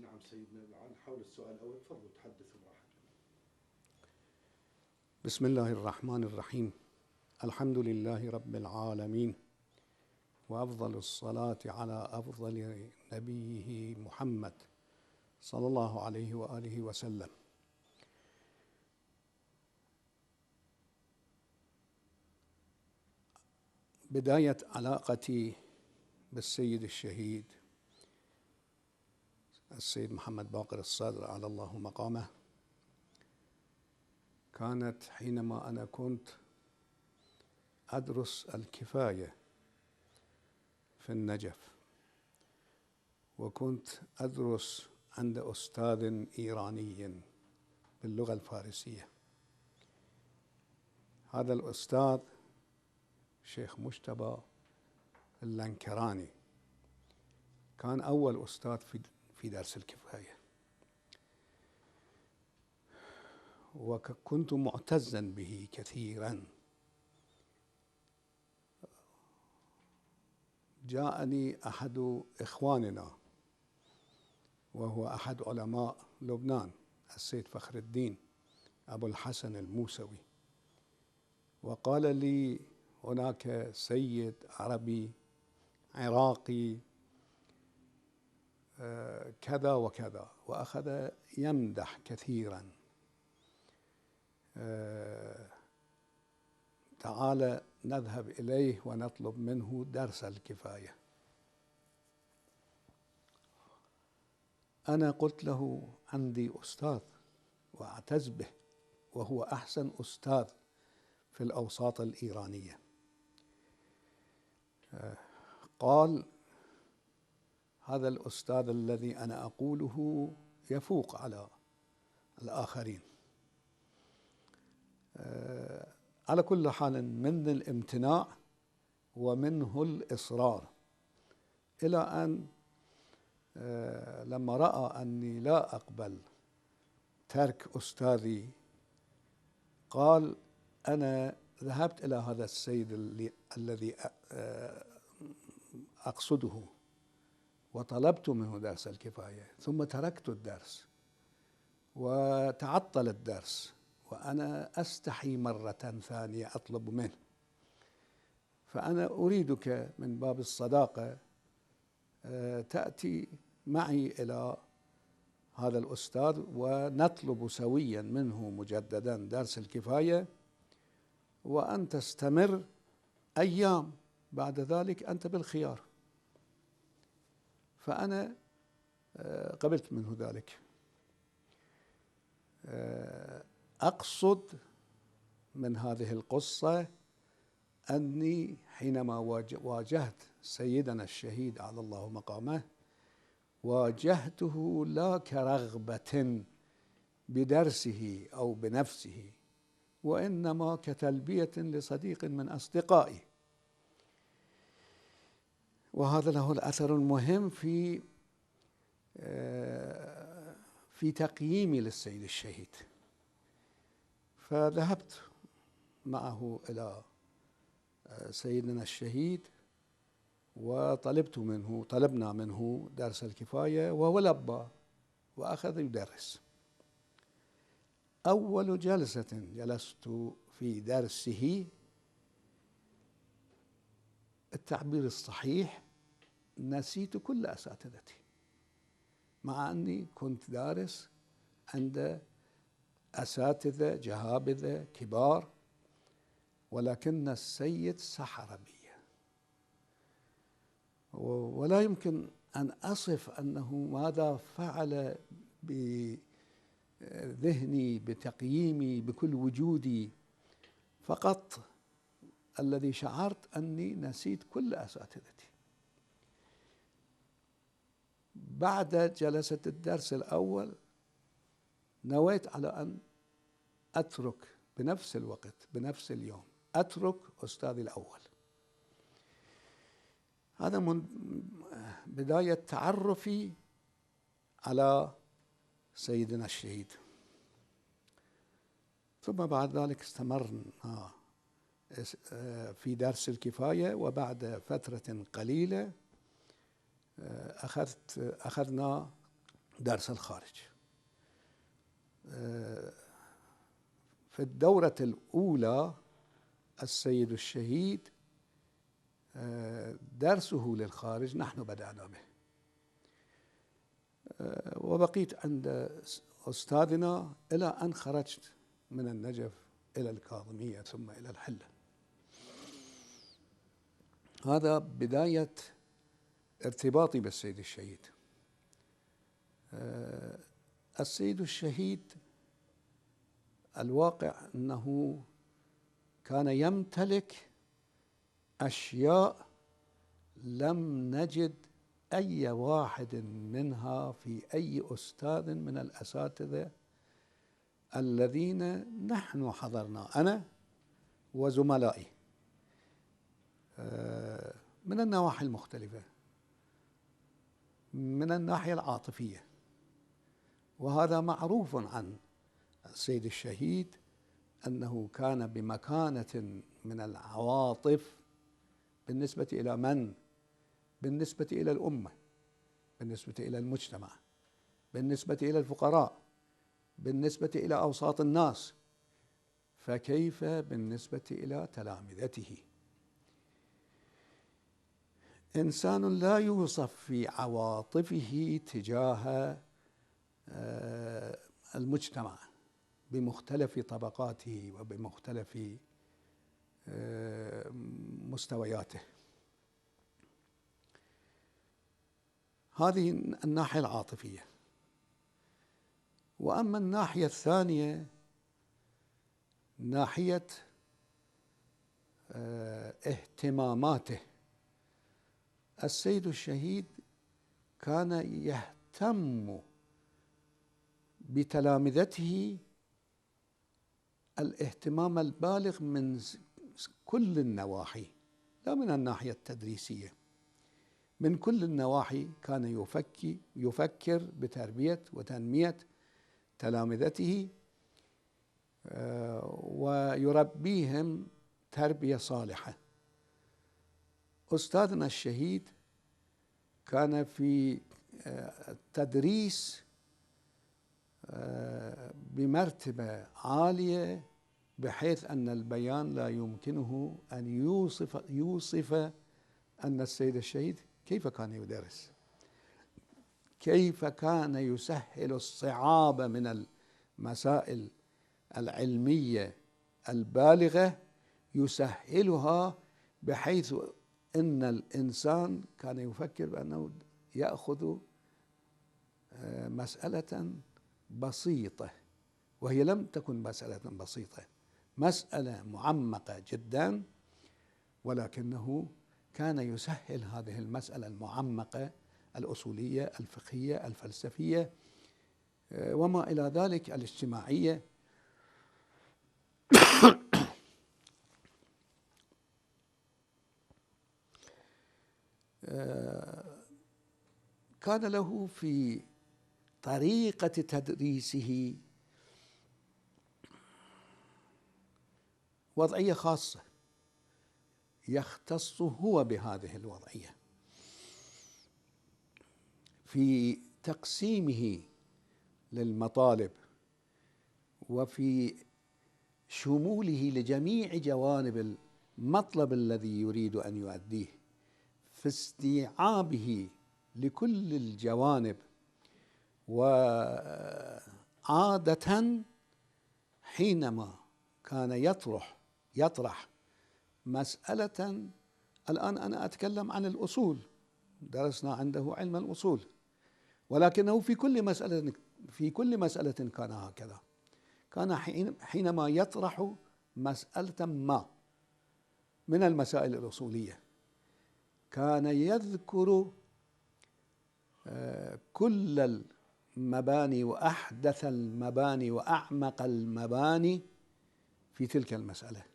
نعم سيدنا، الآن حول السؤال الأول تفضلوا تحدثوا براحتكم. بسم الله الرحمن الرحيم. الحمد لله رب العالمين، وأفضل الصلاة على أفضل نبيه محمد صلى الله عليه وآله وسلم. بداية علاقتي بالسيد الشهيد السيد محمد باقر الصدر على الله مقامه كانت حينما أنا كنت أدرس الكفاية في النجف، وكنت أدرس عند أستاذ إيراني باللغة الفارسية. هذا الأستاذ شيخ مجتبى اللنكراني كان أول أستاذ في درس الكفاية، وكنت معتزا به كثيرا. جاءني أحد إخواننا وهو أحد علماء لبنان السيد فخر الدين أبو الحسن الموسوي، وقال لي هناك سيد عربي عراقي كذا وكذا، وأخذ يمدح كثيرا. تعال نذهب إليه ونطلب منه درس الكفاية. أنا قلت له عندي أستاذ وأعتز به، وهو أحسن أستاذ في الأوساط الإيرانية. قال هذا الأستاذ الذي أنا أقوله يفوق على الآخرين. على كل حال من الامتناع ومنه الإصرار، إلى أن لما رأى أني لا أقبل ترك أستاذي قال أنا ذهبت إلى هذا السيد الذي أقصده وطلبت منه درس الكفاية، ثم تركت الدرس وتعطل الدرس، وأنا أستحي مرة ثانية أطلب منه. فأنا أريدك من باب الصداقة تأتي معي إلى هذا الأستاذ ونطلب سويا منه مجددا درس الكفاية، وأن تستمر أيام، بعد ذلك أنت بالخيار. فأنا قبلت منه ذلك. أقصد من هذه القصة أني حينما واجهت سيدنا الشهيد على الله مقامه واجهته لا كرغبة بدرسه أو بنفسه، وإنما كتلبية لصديق من أصدقائي. وهذا له الأثر المهم في تقييمي للسيد الشهيد. فذهبت معه إلى سيدنا الشهيد طلبنا منه درس الكفاية، وهو لبى وأخذ يدرس. أول جلسة جلست في درسه، التعبير الصحيح نسيت كل أساتذتي، مع أني كنت دارس عند أساتذة جهابذة كبار، ولكن السيد سحر بي، ولا يمكن أن أصف أنه ماذا فعل بذهني بتقييمي بكل وجودي، فقط الذي شعرت أني نسيت كل أساتذتي. بعد جلسة الدرس الأول نويت على أن أترك بنفس الوقت بنفس اليوم، أترك أستاذي الأول. هذا من بداية تعرفي على سيدنا الشهيد. ثم بعد ذلك استمرنا في درس الكفاية، وبعد فترة قليلة أخذنا درس الخارج. في الدورة الأولى السيد الشهيد درسه للخارج نحن بدأنا به، وبقيت عند أستاذنا إلى أن خرجت من النجف إلى الكاظمية ثم إلى الحلة. هذا بداية ارتباطي بالسيد الشهيد. السيد الشهيد الواقع أنه كان يمتلك أشياء لم نجد أي واحد منها في أي أستاذ من الأساتذة الذين نحن حضرنا أنا وزملائي من النواحي المختلفة، من الناحية العاطفية. وهذا معروف عن السيد الشهيد أنه كان بمكانة من العواطف بالنسبة إلى من؟ بالنسبة إلى الأمة، بالنسبة إلى المجتمع، بالنسبة إلى الفقراء، بالنسبة إلى أوساط الناس، فكيف بالنسبة إلى تلامذته؟ إنسان لا يوصف في عواطفه تجاه المجتمع بمختلف طبقاته وبمختلف مستوياته. هذه الناحية العاطفية. وأما الناحية الثانية ناحية اهتماماته، السيد الشهيد كان يهتم بتلامذته الاهتمام البالغ من كل النواحي، لا من الناحية التدريسية، من كل النواحي كان يفكر بتربية وتنمية تلامذته ويربيهم تربية صالحة. أستاذنا الشهيد كان في التدريس بمرتبة عالية، بحيث أن البيان لا يمكنه أن يوصف أن السيد الشهيد كيف كان يدرس، كيف كان يسهل الصعاب من المسائل العلمية البالغة، يسهلها بحيث أن الإنسان كان يفكر بأنه يأخذ مسألة بسيطة، وهي لم تكن مسألة بسيطة، مسألة معمقة جدا، ولكنه كان يسهل هذه المسألة المعمقة الأصولية الفقهية الفلسفية وما إلى ذلك الاجتماعية. كان له في طريقة تدريسه وضعية خاصة، يختص هو بهذه الوضعية في تقسيمه للمطالب وفي شموله لجميع جوانب المطلب الذي يريد أن يؤديه، في استيعابه لكل الجوانب. وعادة حينما كان يطرح مسألة، الآن أنا أتكلم عن الأصول، درسنا عنده علم الأصول، ولكنه في كل مسألة كان هكذا. كان حينما يطرح مسألة ما من المسائل الأصولية كان يذكر كل المباني وأحدث المباني وأعمق المباني في تلك المسألة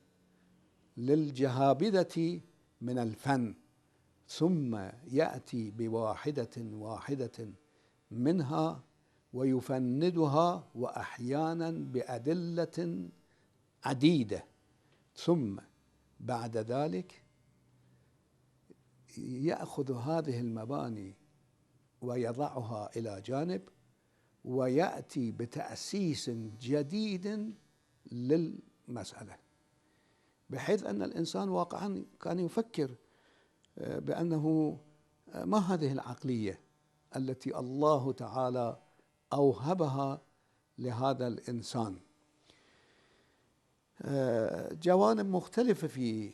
للجهابذة من الفن، ثم يأتي بواحدة واحدة منها ويفندها، وأحيانا بأدلة عديدة، ثم بعد ذلك يأخذ هذه المباني ويضعها إلى جانب ويأتي بتأسيس جديد للمسألة، بحيث أن الإنسان واقعا كان يفكر بأنه ما هذه العقلية التي الله تعالى أوهبها لهذا الإنسان. جوانب مختلفة في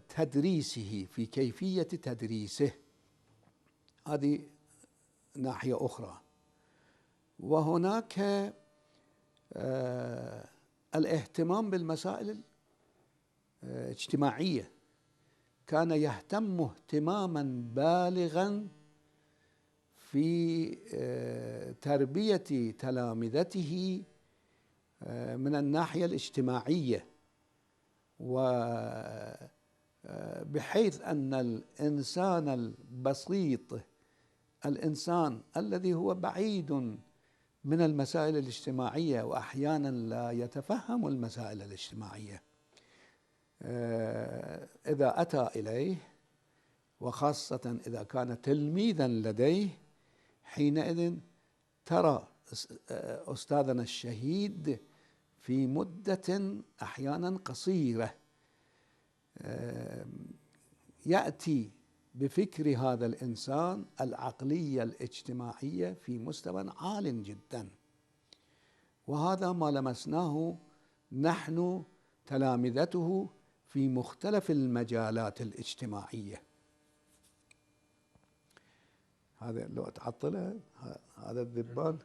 تدريسه، في كيفية تدريسه، هذه ناحية أخرى. وهناك الاهتمام بالمسائل الاجتماعية، كان يهتم اهتماما بالغا في تربية تلامذته من الناحية الاجتماعية، وبحيث أن الإنسان البسيط، الإنسان الذي هو بعيد من المسائل الاجتماعية وأحيانا لا يتفهم المسائل الاجتماعية، إذا أتى إليه، وخاصة إذا كان تلميذا لديه، حينئذ ترى أستاذنا الشهيد في مدة أحيانا قصيرة يأتي بفكر هذا الإنسان العقلية الاجتماعية في مستوى عال جدا، وهذا ما لمسناه نحن تلامذته في مختلف المجالات الاجتماعية. هذا لو تعطله هذا الذبان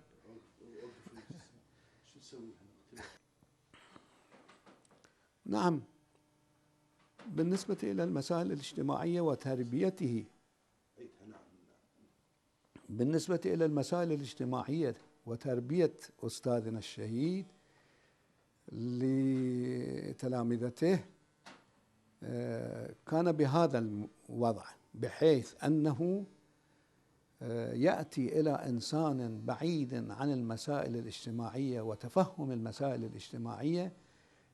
شو نسوي؟ نعم. بالنسبة إلى المسائل الاجتماعية وتربيته، بالنسبة إلى المسائل الاجتماعية وتربية أستاذنا الشهيد لتلامذته، كان بهذا الوضع، بحيث أنه يأتي إلى إنسان بعيد عن المسائل الاجتماعية وتفهم المسائل الاجتماعية،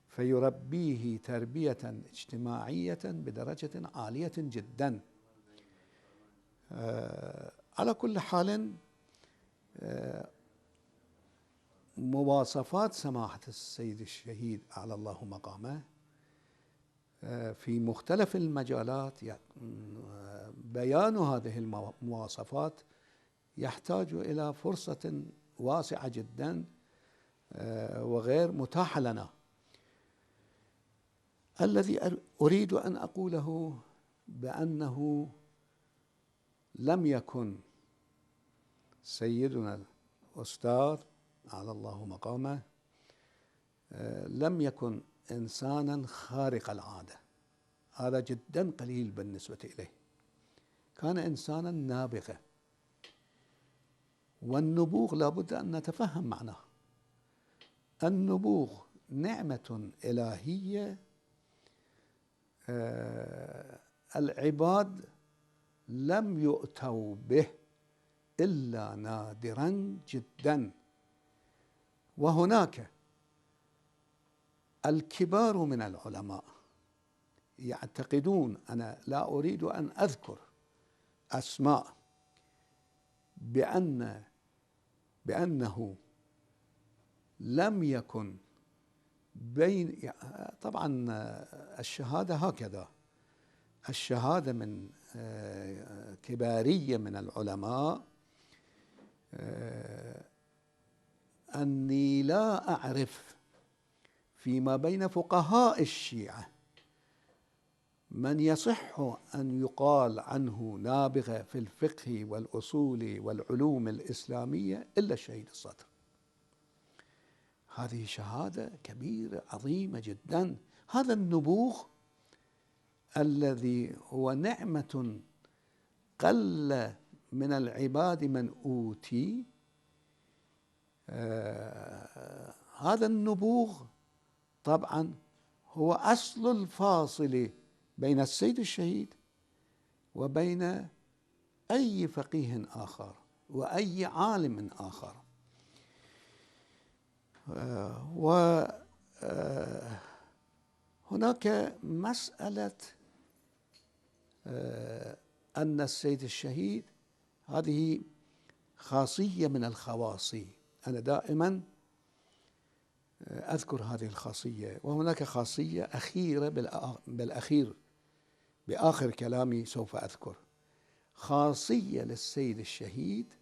فيربيه تربية اجتماعية بدرجة عالية جدا. على كل حال، مواصفات سماحة السيد الشهيد أعلى الله مقامه في مختلف المجالات، بيان هذه المواصفات يحتاج إلى فرصة واسعة جدا وغير متاحة لنا. الذي أريد أن أقوله بأنه لم يكن سيدنا الأستاذ على الله مقامه لم يكن إنسانا خارق العادة، هذا جدا قليل بالنسبة إليه. كان إنسانا نابغا، والنبوغ لابد أن نتفهم معناه. النبوغ نعمة إلهية العباد لم يؤتوا به إلا نادرا جدا. وهناك الكبار من العلماء يعتقدون، أنا لا أريد أن أذكر أسماء، بأنه لم يكن بين، طبعا الشهادة هكذا، الشهادة من كبارية من العلماء، أني لا أعرف فيما بين فقهاء الشيعة من يصح أن يقال عنه نابغة في الفقه والأصول والعلوم الإسلامية إلا الشهيد الصدر. هذه شهادة كبيرة عظيمة جدا. هذا النبوغ الذي هو نعمة قل من العباد من أوتي، هذا النبوغ طبعا هو أصل الفاصل بين السيد الشهيد وبين أي فقيه آخر وأي عالم آخر. وهناك مسألة أن السيد الشهيد هذه خاصية من الخواص. أنا دائما أذكر هذه الخاصية، وهناك خاصية أخيرة بالأخير بآخر كلامي سوف أذكر خاصية للسيد الشهيد،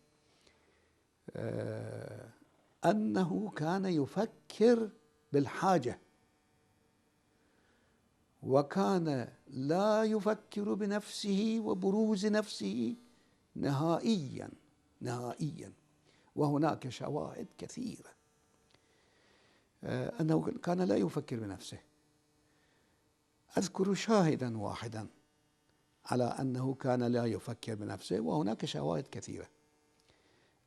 أنه كان يفكر بالحاجة، وكان لا يفكر بنفسه وبروز نفسه نهائيا نهائيا. وهناك شواهد كثيرة أنه كان لا يفكر بنفسه. أذكر شاهدا واحدا على أنه كان لا يفكر بنفسه، وهناك شواهد كثيرة.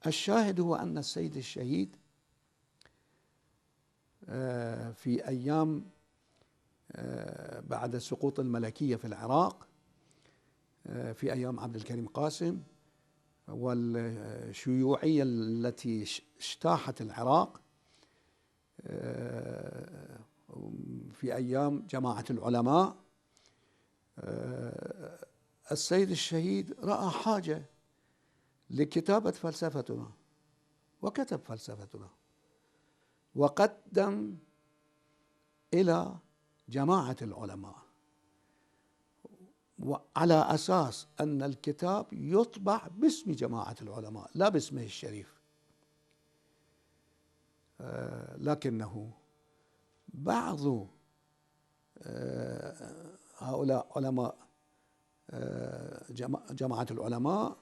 الشاهد هو أن السيد الشهيد في أيام بعد سقوط الملكية في العراق، في أيام عبد الكريم قاسم والشيوعية التي اجتاحت العراق، في أيام جماعة العلماء، السيد الشهيد رأى حاجة لكتابة فلسفتنا، وكتب فلسفتنا، وقدم إلى جماعة العلماء، وعلى أساس أن الكتاب يطبع باسم جماعة العلماء لا باسمه الشريف. لكنه بعض هؤلاء علماء جماعة العلماء،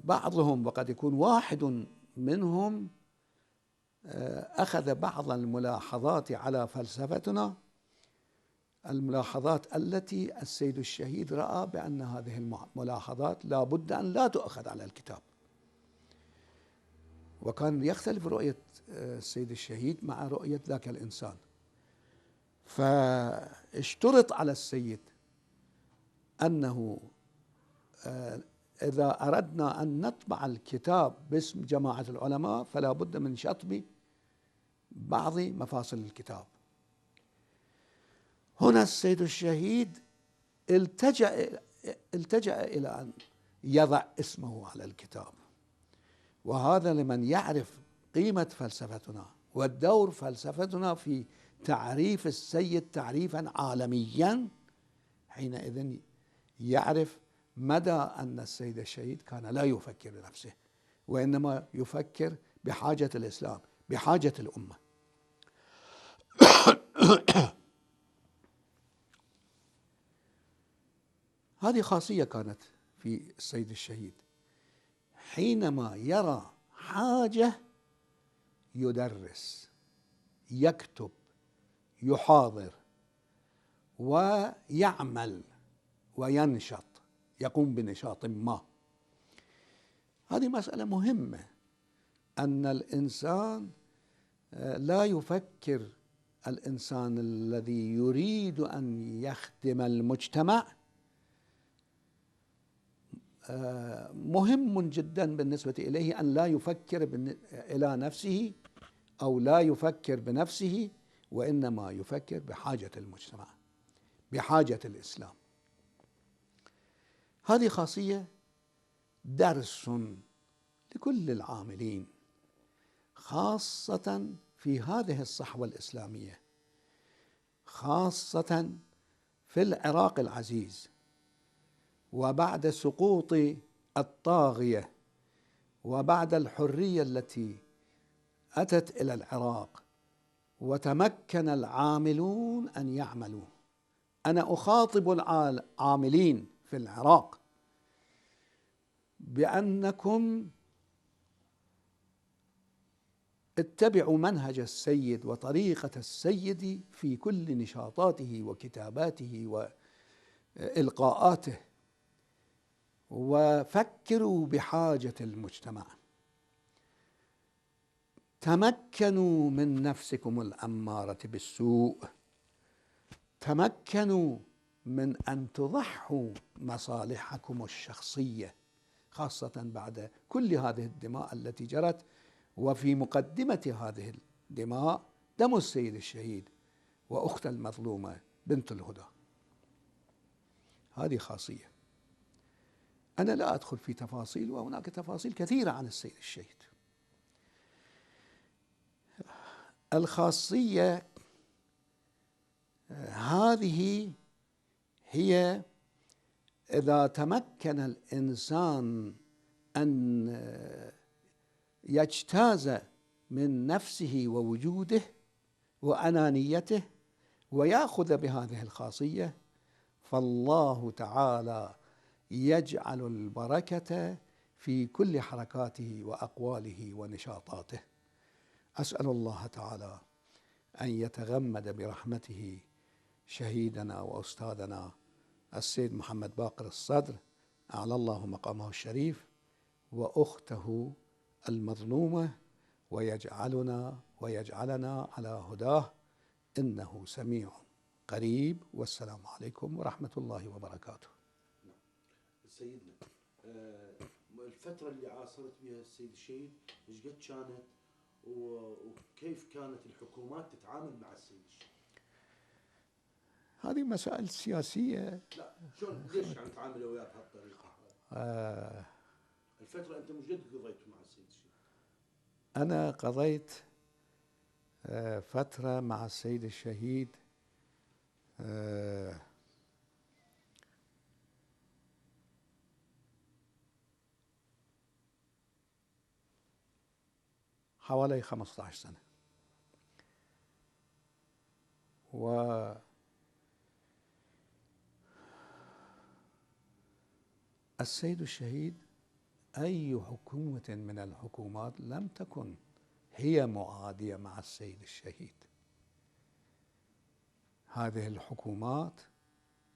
بعضهم وقد يكون واحد منهم أخذ بعض الملاحظات على فلسفتنا، الملاحظات التي السيد الشهيد رأى بأن هذه الملاحظات لا بد أن لا تؤخذ على الكتاب. وكان يختلف رؤية السيد الشهيد مع رؤية ذاك الإنسان، فاشترط على السيد أنه إذا أردنا أن نطبع الكتاب باسم جماعة العلماء فلا بد من شطب بعض مفاصل الكتاب. هنا السيد الشهيد التجأ إلى أن يضع اسمه على الكتاب، وهذا لمن يعرف قيمة فلسفتنا والدور فلسفتنا في تعريف السيد تعريفا عالميا، حينئذ يعرف مدى أن السيد الشهيد كان لا يفكر بنفسه، وإنما يفكر بحاجة الإسلام، بحاجة الأمة. هذه خاصية كانت في السيد الشهيد، حينما يرى حاجة يدرس، يكتب، يحاضر، ويعمل وينشط، يقوم بنشاط ما. هذه مسألة مهمة، أن الإنسان لا يفكر الإنسان الذي يريد أن يخدم المجتمع. مهم جدا بالنسبة إليه أن لا يفكر إلى نفسه أو لا يفكر بنفسه، وإنما يفكر بحاجة المجتمع، بحاجة الإسلام. هذه خاصية درس لكل العاملين، خاصة في هذه الصحوة الإسلامية، خاصة في العراق العزيز، وبعد سقوط الطاغية وبعد الحرية التي أتت إلى العراق وتمكن العاملون أن يعملوا. أنا أخاطب العاملين في العراق بأنكم اتبعوا منهج السيد وطريقة السيد في كل نشاطاته وكتاباته وإلقاءاته، وفكروا بحاجة المجتمع. تمكنوا من نفسكم الأمارة بالسوء، تمكنوا من أن تضحوا مصالحكم الشخصية، خاصة بعد كل هذه الدماء التي جرت، وفي مقدمة هذه الدماء دم السيد الشهيد وأخت المظلومة بنت الهدى. هذه خاصية. أنا لا أدخل في تفاصيل، وهناك تفاصيل كثيرة عن السيد الشهيد. الخاصية هذه هي إذا تمكن الإنسان أن يجتاز من نفسه ووجوده وأنانيته ويأخذ بهذه الخاصية، فالله تعالى يجعل البركة في كل حركاته وأقواله ونشاطاته. أسأل الله تعالى أن يتغمد برحمته شهيدنا وأستاذنا السيد محمد باقر الصدر، أعلى الله مقامه الشريف، وأخته المظلومة، ويجعلنا على هداه، إنه سميع قريب. والسلام عليكم ورحمة الله وبركاته. سيدنا، الفترة اللي عاصرت بها السيد الشهيد ايش قد كانت، وكيف كانت الحكومات تتعامل مع السيد الشهيد؟ هذه مسائل سياسية. لا، شلون ليش يعني تعاملوا وياه بهالطريقة؟ الفترة أنت مش قد قضيت مع السيد الشهيد؟ أنا قضيت فترة مع السيد الشهيد حوالي 15 سنة. والسيد الشهيد أي حكومة من الحكومات لم تكن هي معادية مع السيد الشهيد. هذه الحكومات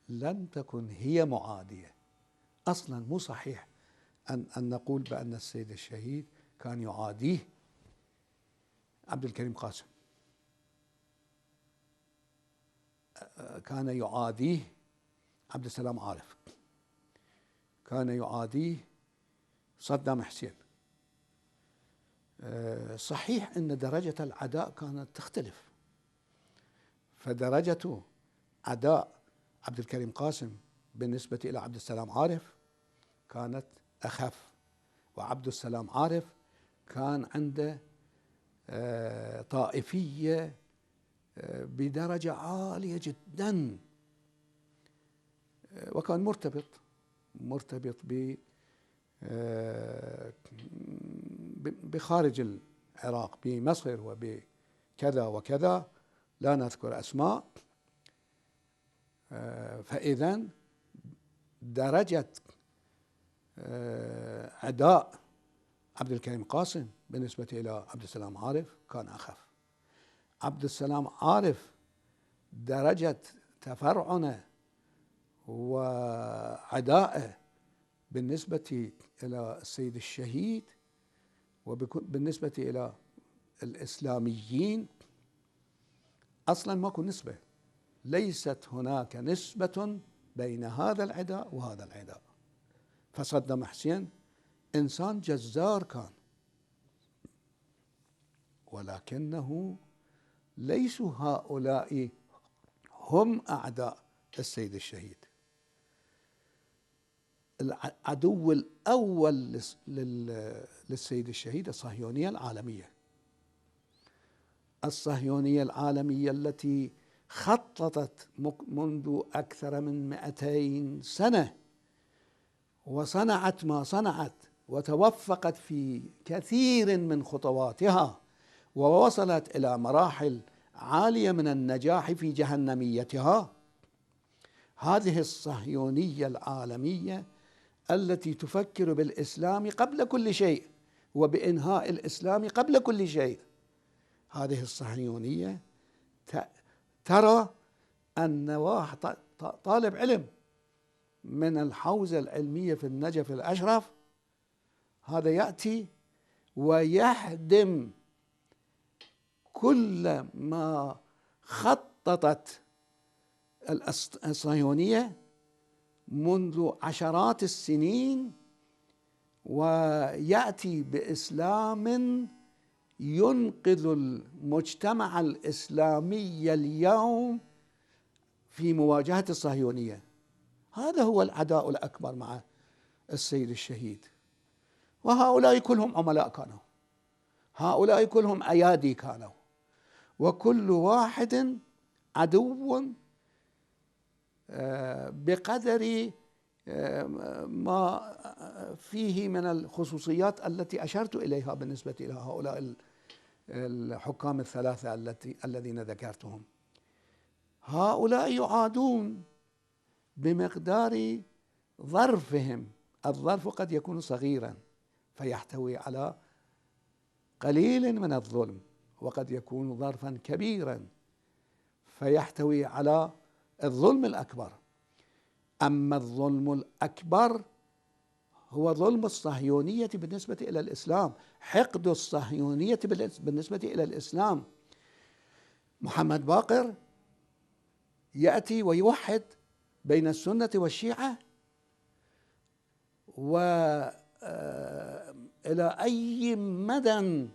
لن تكن هي معادية أصلا. مو صحيح أن نقول بأن السيد الشهيد كان يعاديه عبد الكريم قاسم، كان يعاديه عبد السلام عارف، كان يعاديه صدام حسين. صحيح أن درجة العداء كانت تختلف، فدرجة عداء عبد الكريم قاسم بالنسبة إلى عبد السلام عارف كانت أخف، وعبد السلام عارف كان عنده طائفية بدرجة عالية جدا، وكان مرتبط بخارج العراق، بمصر وبكذا وكذا، لا نذكر أسماء. فإذا درجة عداء عبد الكريم قاسم بالنسبة إلى عبد السلام عارف كان أخف. عبد السلام عارف درجة تفرعنه وعدائه بالنسبة إلى السيد الشهيد وبالنسبة إلى الإسلاميين أصلا ماكو نسبة، ليست هناك نسبة بين هذا العداء وهذا العداء. فصدام حسين إنسان جزار كان، ولكنه ليسوا هؤلاء هم أعداء السيد الشهيد. العدو الأول للسيد الشهيد الصهيونية العالمية، الصهيونية العالمية التي خططت منذ أكثر من 200 سنة وصنعت ما صنعت وتوفقت في كثير من خطواتها ووصلت إلى مراحل عالية من النجاح في جهنميتها. هذه الصهيونية العالمية التي تفكر بالإسلام قبل كل شيء وبإنهاء الإسلام قبل كل شيء، هذه الصهيونية ترى أن واحد طالب علم من الحوزة العلمية في النجف الأشرف هذا يأتي ويهدم كل ما خططت الصهيونية منذ عشرات السنين، ويأتي بإسلام ينقذ المجتمع الإسلامي اليوم في مواجهة الصهيونية. هذا هو العداء الأكبر مع السيد الشهيد، وهؤلاء كلهم عملاء كانوا، هؤلاء كلهم أيادي كانوا، وكل واحد عدو بقدر ما فيه من الخصوصيات التي أشرت إليها بالنسبة إلى هؤلاء الحكام الثلاثة الذين ذكرتهم. هؤلاء يعادون بمقدار ظرفهم، الظرف قد يكون صغيرا فيحتوي على قليل من الظلم، وقد يكون ظرفا كبيرا فيحتوي على الظلم الأكبر. أما الظلم الأكبر هو ظلم الصهيونية بالنسبة إلى الإسلام، حقد الصهيونية بالنسبة إلى الإسلام. محمد باقر يأتي ويوحد بين السنة والشيعة، وإلى أي مدى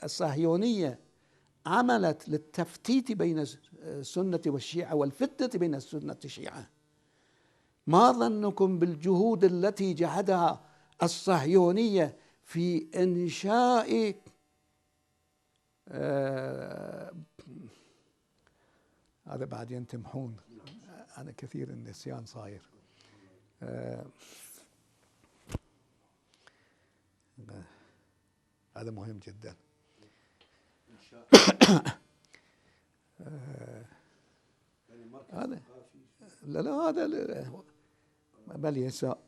الصهيونية عملت للتفتيت بين السنة والشيعة والفتنة بين السنة والشيعة. ما ظنكم بالجهود التي جهدها الصهيونية في إنشاء هذا بعدين تمحون، أنا كثير النسيان صاير. هذا مهم جدا. هذا لا هذا بل يساء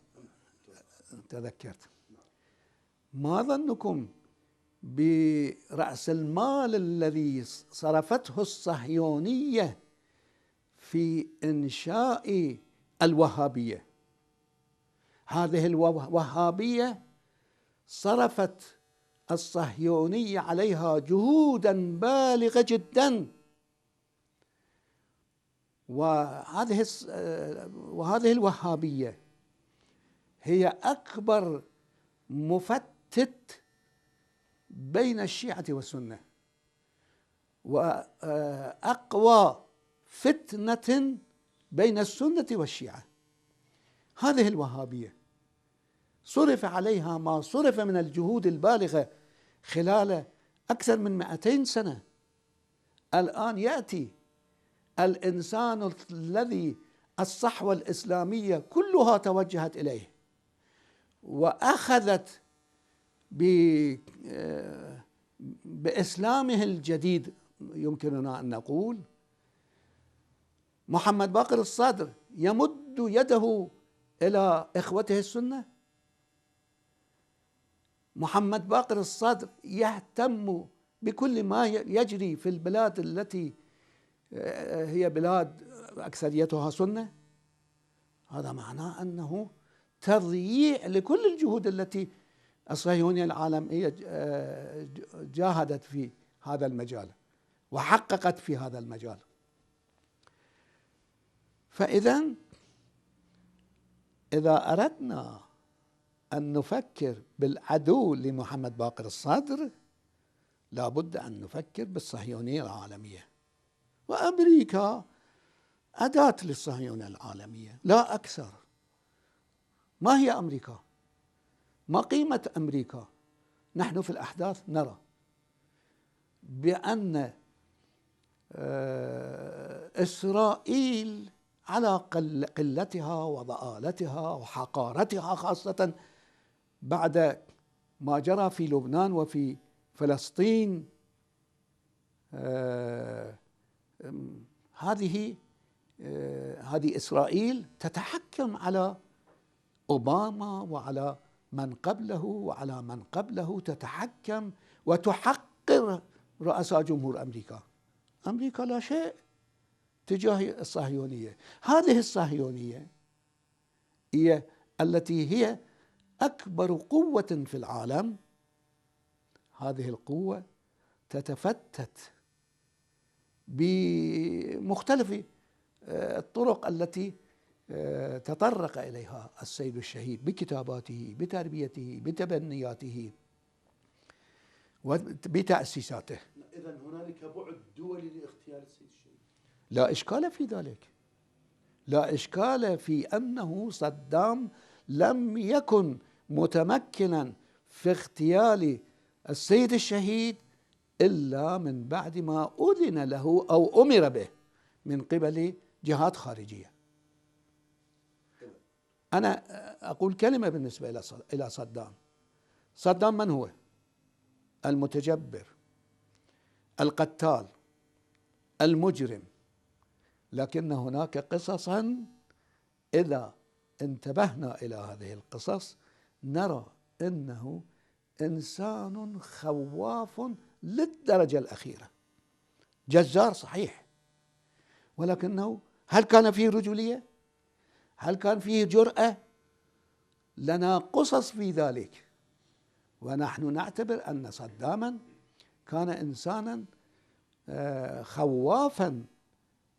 تذكرت. ما ظنكم برأس المال الذي صرفته الصهيونية في إنشاء الوهابية؟ هذه الوهابية صرفت الصهيونية عليها جهودا بالغة جدا، وهذه الوهابية هي أكبر مفتت بين الشيعة والسنة، وأقوى فتنة بين السنة والشيعة. هذه الوهابية صرف عليها ما صرف من الجهود البالغة خلال أكثر من 200 سنة. الآن يأتي الإنسان الذي الصحوة الإسلامية كلها توجهت إليه وأخذت بإسلامه الجديد، يمكننا أن نقول محمد باقر الصدر يمد يده إلى إخوته السنة. محمد باقر الصدر يهتم بكل ما يجري في البلاد التي هي بلاد أكثريتها سنة. هذا معناه أنه تضييع لكل الجهود التي الصهيونية العالمية جاهدت في هذا المجال وحققت في هذا المجال. فإذا إذا أردنا أن نفكر بالعدو لمحمد باقر الصدر لا بد أن نفكر بالصهيونية العالمية، وأمريكا أداة للصهيونية العالمية لا أكثر. ما هي أمريكا؟ ما قيمة أمريكا؟ نحن في الأحداث نرى بأن إسرائيل على قلتها وضآلتها وحقارتها، خاصة بعد ما جرى في لبنان وفي فلسطين، هذه إسرائيل تتحكم على أوباما وعلى من قبله وعلى من قبله، تتحكم وتحقر رؤساء جمهور أمريكا. أمريكا لا شيء تجاه الصهيونية. هذه الصهيونية هي التي هي أكبر قوة في العالم. هذه القوة تتفتت بمختلف الطرق التي تطرق إليها السيد الشهيد بكتاباته، بتربيته، بتبنياته وبتأسيساته. إذن هنالك بعد دولي لاغتيال السيد الشهيد؟ لا إشكال في ذلك، لا إشكال في أنه صدام لم يكن متمكنا في اغتيال السيد الشهيد إلا من بعد ما أذن له أو أمر به من قبل جهات خارجية. أنا أقول كلمة بالنسبة إلى صدام. صدام من هو؟ المتجبر، القتال، المجرم. لكن هناك قصصا إذا انتبهنا إلى هذه القصص نرى أنه إنسان خواف للدرجة الأخيرة، جزار صحيح، ولكنه هل كان فيه رجولية؟ هل كان فيه جرأة؟ لنا قصص في ذلك، ونحن نعتبر أن صداما كان إنسانا خوافا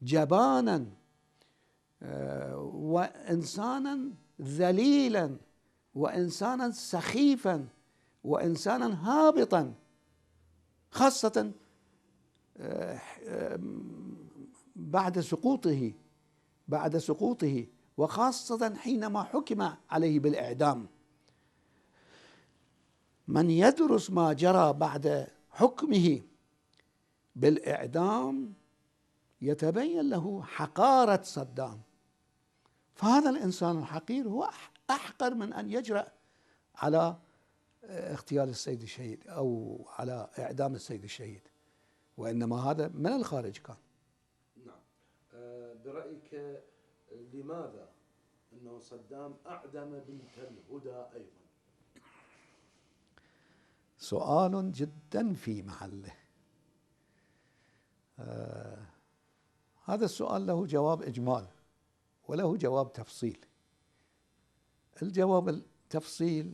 جبانا وإنسانا ذليلا وإنسانا سخيفا وإنسانا هابطا، خاصة بعد سقوطه وخاصة حينما حكم عليه بالإعدام. من يدرس ما جرى بعد حكمه بالإعدام يتبين له حقارة صدام. فهذا الإنسان الحقير هو أحقر من أن يجرأ على اغتيال السيد الشهيد أو على إعدام السيد الشهيد، وإنما هذا من الخارج كان. نعم. برأيك لماذا أنه صدام أعدم بنت الهدى أيضا؟ سؤال جدا في محله. هذا السؤال له جواب إجمال وله جواب تفصيل. الجواب التفصيل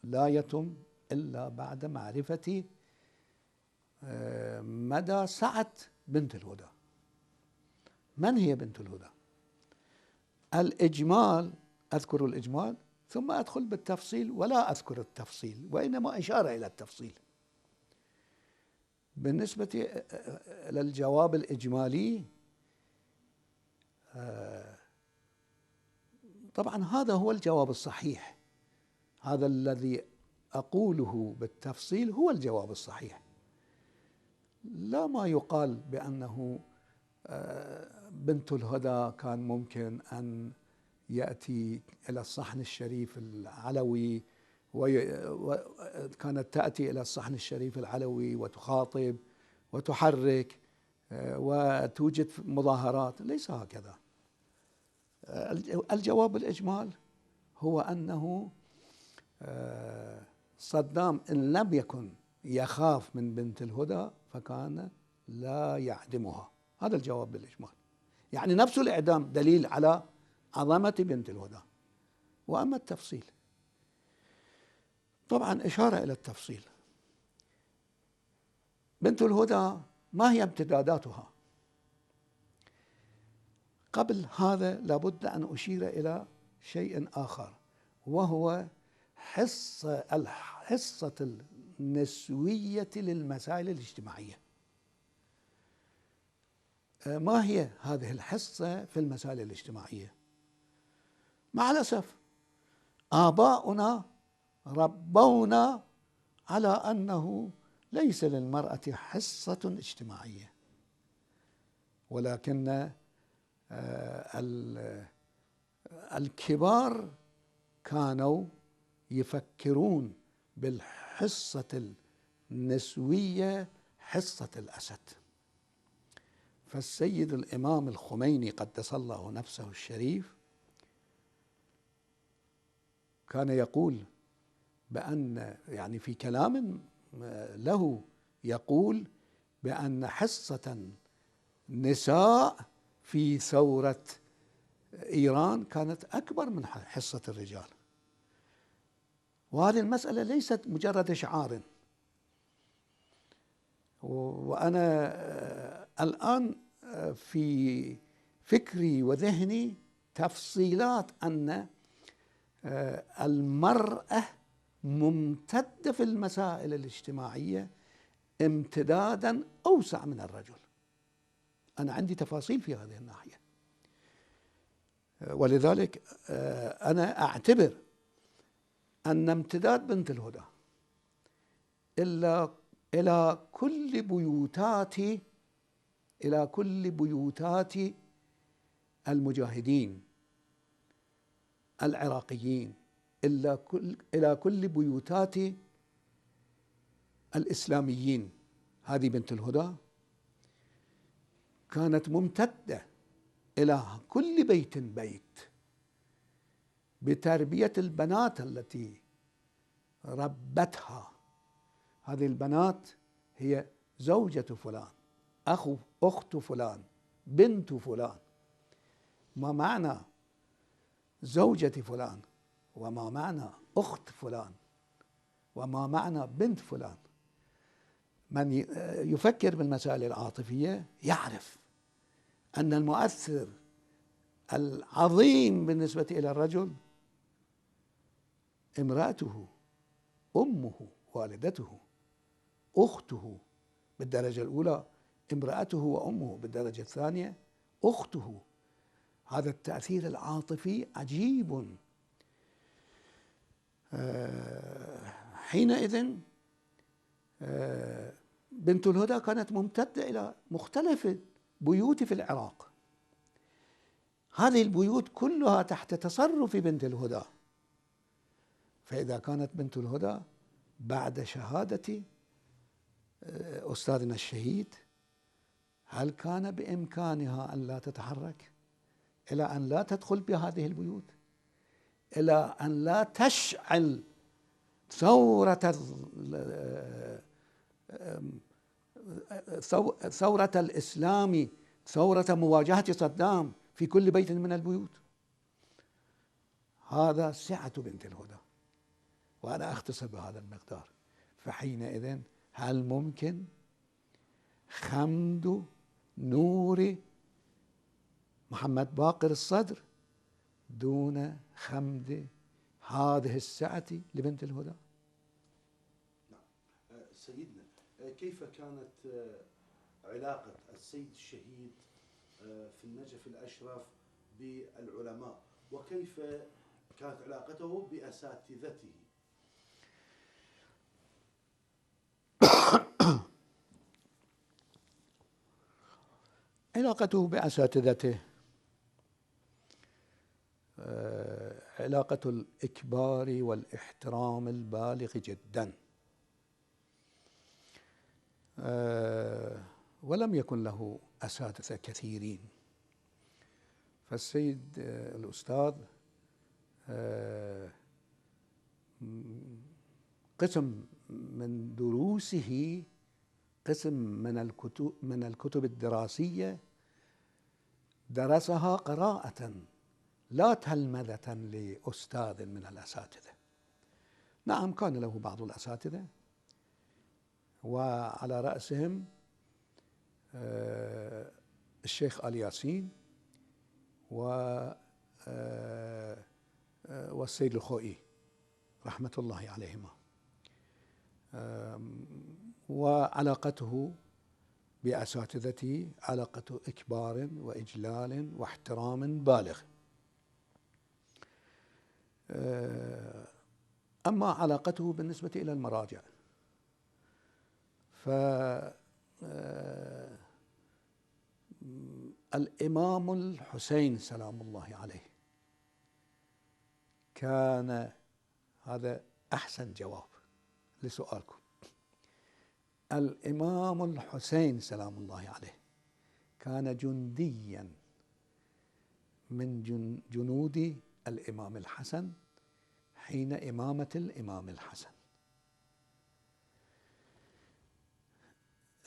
لا يتم إلا بعد معرفة مدى سعة بنت الهدى. من هي بنت الهدى؟ الإجمال، أذكر الإجمال ثم أدخل بالتفصيل، ولا أذكر التفصيل وإنما إشارة إلى التفصيل. بالنسبة للجواب الإجمالي، طبعا هذا هو الجواب الصحيح، هذا الذي أقوله بالتفصيل هو الجواب الصحيح. لا ما يقال بأنه بنت الهدى كان ممكن أن يأتي إلى الصحن الشريف العلوي وكانت تأتي إلى الصحن الشريف العلوي وتخاطب وتحرك وتوجد مظاهرات. ليس هكذا. الجواب الإجمال هو أنه صدام إن لم يكن يخاف من بنت الهدى فكان لا يعدمها. هذا الجواب بالإجمال. يعني نفس الإعدام دليل على عظمة بنت الهدى. وأما التفصيل طبعا إشارة إلى التفصيل. بنت الهدى ما هي امتداداتها؟ قبل هذا لابد أن أشير إلى شيء آخر، وهو الحصة النسوية للمسائل الاجتماعية. ما هي هذه الحصة في المسائل الاجتماعية؟ مع الأسف آباؤنا ربونا على أنه ليس للمرأة حصة اجتماعية، ولكن الكبار كانوا يفكرون بالحصة النسوية حصة الأسد. فالسيد الإمام الخميني قدس الله نفسه الشريف كان يقول بأن، يعني في كلام له يقول بأن حصة النساء في ثورة إيران كانت أكبر من حصة الرجال. وهذه المسألة ليست مجرد شعار. وأنا الآن في فكري وذهني تفصيلات أن المرأة ممتدة في المسائل الاجتماعية امتدادا أوسع من الرجل. أنا عندي تفاصيل في هذه الناحية. ولذلك أنا أعتبر أن امتداد بنت الهدى إلى كل بيوتات المجاهدين العراقيين، إلى كل بيوتات الإسلاميين. هذه بنت الهدى كانت ممتدة إلى كل بيت بتربية البنات التي ربتها. هذه البنات هي زوجة فلان، أخت فلان، بنت فلان. ما معنى زوجة فلان، وما معنى أخت فلان، وما معنى بنت فلان؟ من يفكر بالمسائل العاطفية يعرف أن المؤثر العظيم بالنسبة إلى الرجل امرأته، أمه، والدته، أخته بالدرجة الأولى، امرأته وأمه بالدرجة الثانية أخته. هذا التأثير العاطفي عجيب. حينئذ بنت الهدى كانت ممتدة إلى مختلف بيوت في العراق. هذه البيوت كلها تحت تصرف بنت الهدى. فإذا كانت بنت الهدى بعد شهادة أستاذنا الشهيد، هل كان بإمكانها أن لا تتحرك، إلى أن لا تدخل بهذه البيوت، إلى أن لا تشعل ثورة الإسلام، ثورة مواجهة صدام في كل بيت من البيوت؟ هذا سعة بنت الهدى، وأنا أختصر بهذا المقدار. فحينئذ هل ممكن خمد نور محمد باقر الصدر دون خمد هذه السعة لبنت الهدى؟ نعم. سيدنا، كيف كانت علاقة السيد الشهيد في النجف الأشرف بالعلماء، وكيف كانت علاقته بأساتذته؟ علاقته بأساتذته علاقة الإكبار والاحترام البالغ جدا. ولم يكن له أساتذة كثيرين. فالسيد الأستاذ قسم من دروسه، قسم من الكتب الدراسية درسها قراءة لا تلمذة لأستاذ من الأساتذة. نعم، كان له بعض الأساتذة، وعلى رأسهم الشيخ آل ياسين والسيد الخوئي رحمة الله عليهما. وعلاقته بأساتذته علاقة إكبار وإجلال واحترام بالغ. أما علاقته بالنسبة إلى المراجع، الإمام الحسين سلام الله عليه كان، هذا أحسن جواب لسؤالكم، الإمام الحسين سلام الله عليه كان جنديا من جنود الإمام الحسن حين إمامة الإمام الحسن.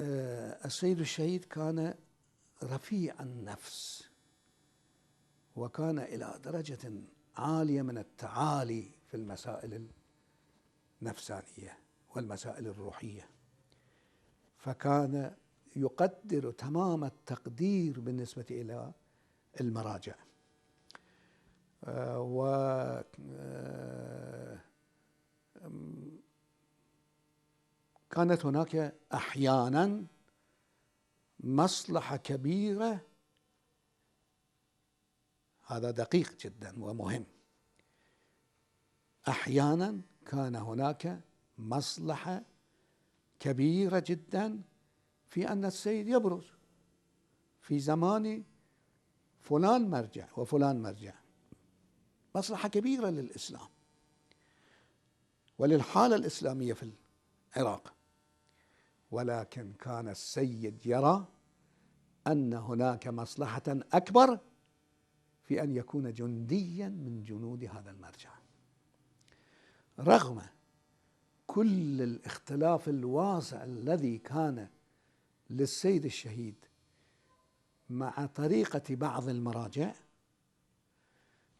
السيد الشهيد كان رفيع النفس، وكان إلى درجة عالية من التعالي في المسائل النفسانية والمسائل الروحية. فكان يقدر تمام التقدير بالنسبة إلى المراجع. كانت هناك أحيانا مصلحة كبيرة هذا دقيق جدا ومهم. أحيانا كان هناك مصلحة كبيرة جدا في أن السيد يبرز في زمان فلان مرجع وفلان مرجع، مصلحة كبيرة للإسلام وللحالة الإسلامية في العراق، ولكن كان السيد يرى أن هناك مصلحة أكبر في أن يكون جنديا من جنود هذا المرجع، رغم كل الاختلاف الواسع الذي كان للسيد الشهيد مع طريقة بعض المراجع.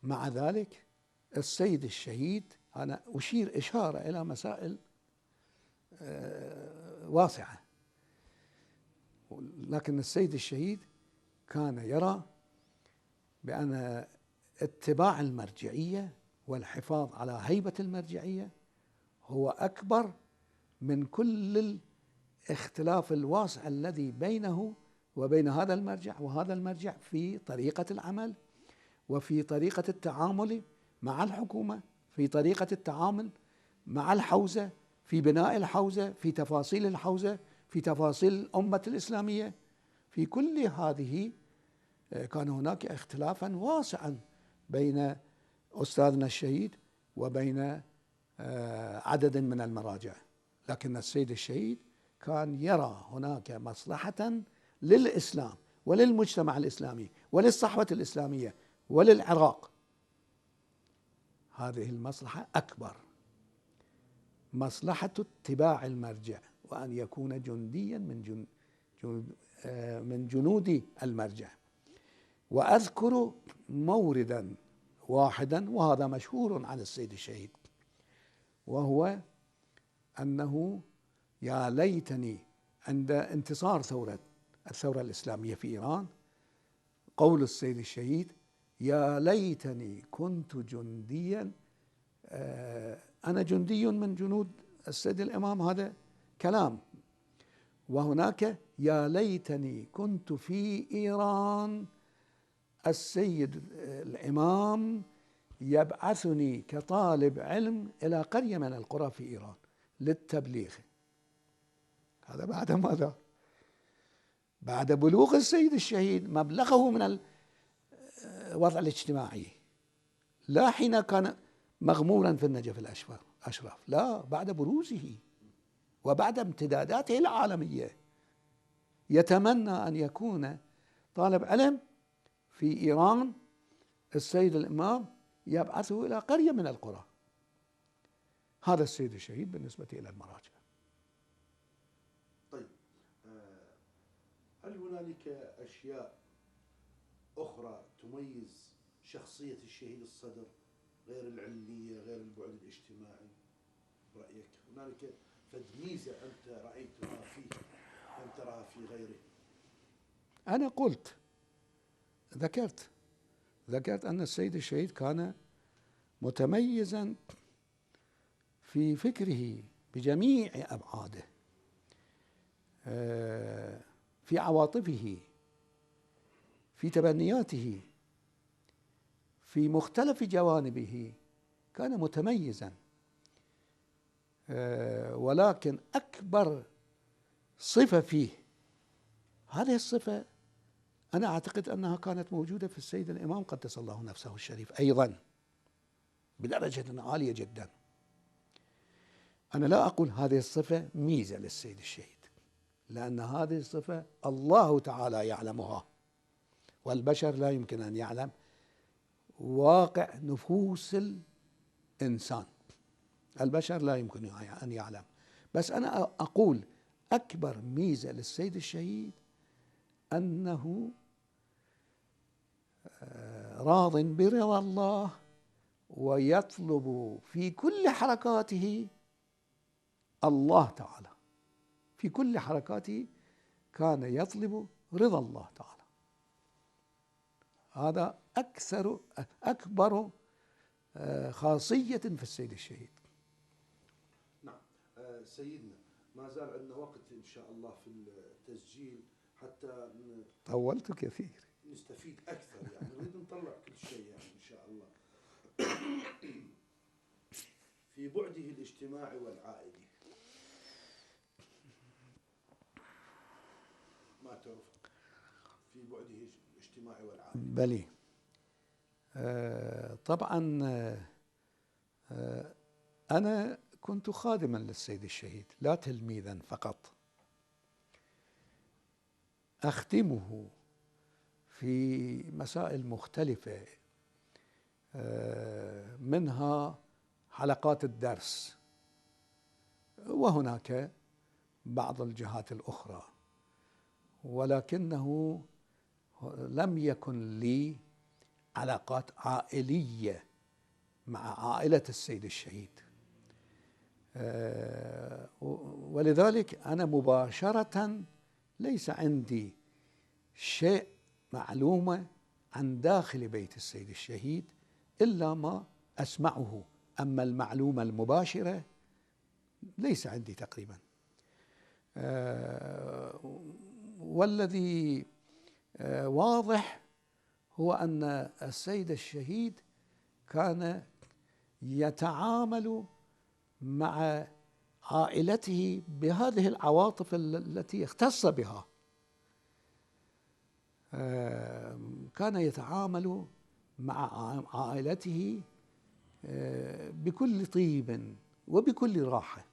مع ذلك السيد الشهيد، أنا أشير إشارة إلى مسائل واسعة، لكن السيد الشهيد كان يرى بأن اتباع المرجعية والحفاظ على هيبة المرجعية هو أكبر من كل الاختلاف الواسع الذي بينه وبين هذا المرجع وهذا المرجع في طريقة العمل وفي طريقة التعامل مع الحكومة، في طريقة التعامل مع الحوزة، في بناء الحوزة، في تفاصيل الحوزة، في تفاصيل الأمة الإسلامية. في كل هذه كان هناك اختلافا واسعا بين أستاذنا الشهيد وبين عدد من المراجع، لكن السيد الشهيد كان يرى هناك مصلحة للإسلام وللمجتمع الإسلامي وللصحوة الإسلامية وللعراق. هذه المصلحة أكبر، مصلحة اتباع المرجع وأن يكون جنديا من جنود المرجع. وأذكر موردا واحدا وهذا مشهور عن السيد الشهيد، وهو أنه يا ليتني عند انتصار الثورة الإسلامية في إيران، قول السيد الشهيد: يا ليتني كنت جنديا، أنا جندي من جنود السيد الإمام، هذا كلام. وهناك يا ليتني كنت في إيران، السيد الإمام يبعثني كطالب علم إلى قرية من القرى في إيران للتبليغ. هذا بعد ماذا؟ بعد بلوغ السيد الشهيد مبلغه من الوضع الاجتماعي، لا حين كان مغمورا في النجف الأشرف، لا، بعد بروزه وبعد امتداداته العالمية يتمنى أن يكون طالب علم في إيران، السيد الإمام يبعثه إلى قرية من القرى. هذا السيد الشهيد بالنسبة إلى المراجع. طيب، هل هنالك أشياء أخرى تميز شخصية الشهيد الصدر غير العلمية، غير البعد الاجتماعي برأيك؟ هنالك ميزة أنت رأيتها فيه لم ترها في غيره؟ أنا قلت ذكرت أن السيد الشهيد كان متميزا في فكره بجميع أبعاده، في عواطفه، في تبنياته، في مختلف جوانبه كان متميزا. ولكن أكبر صفة فيه، هذه الصفة أنا أعتقد أنها كانت موجودة في السيد الإمام قدس الله نفسه الشريف أيضا بدرجة عالية جدا. أنا لا أقول هذه الصفة ميزة للسيد الشهيد، لأن هذه الصفة الله تعالى يعلمها، والبشر لا يمكن أن يعلم واقع نفوس الإنسان، البشر لا يمكن أن يعلم. بس أنا أقول أكبر ميزة للسيد الشهيد أنه راض برضا الله، ويطلب في كل حركاته الله تعالى، في كل حركاته كان يطلب رضا الله تعالى. هذا أكبر خاصية في السيد الشهيد. نعم. سيدنا، ما زال عندنا وقت إن شاء الله في التسجيل حتى طولت كثير. نستفيد أكثر، يعني نريد نطلع كل شيء يعني إن شاء الله في بعده الاجتماعي والعائلي. ما توافق في بعده الاجتماعي والعائلي؟ بلي. طبعا أنا كنت خادما للسيد الشهيد لا تلميذا فقط، أخدمه في مسائل مختلفة، منها حلقات الدرس، وهناك بعض الجهات الأخرى، ولكنه لم يكن لي علاقات عائلية مع عائلة السيد الشهيد، ولذلك أنا مباشرة ليس عندي شيء معلومة عن داخل بيت السيد الشهيد إلا ما أسمعه، أما المعلومة المباشرة ليس عندي تقريبا. والذي واضح هو أن السيد الشهيد كان يتعامل مع عائلته بهذه العواطف التي اختص بها، كان يتعامل مع عائلته بكل طيب وبكل راحة.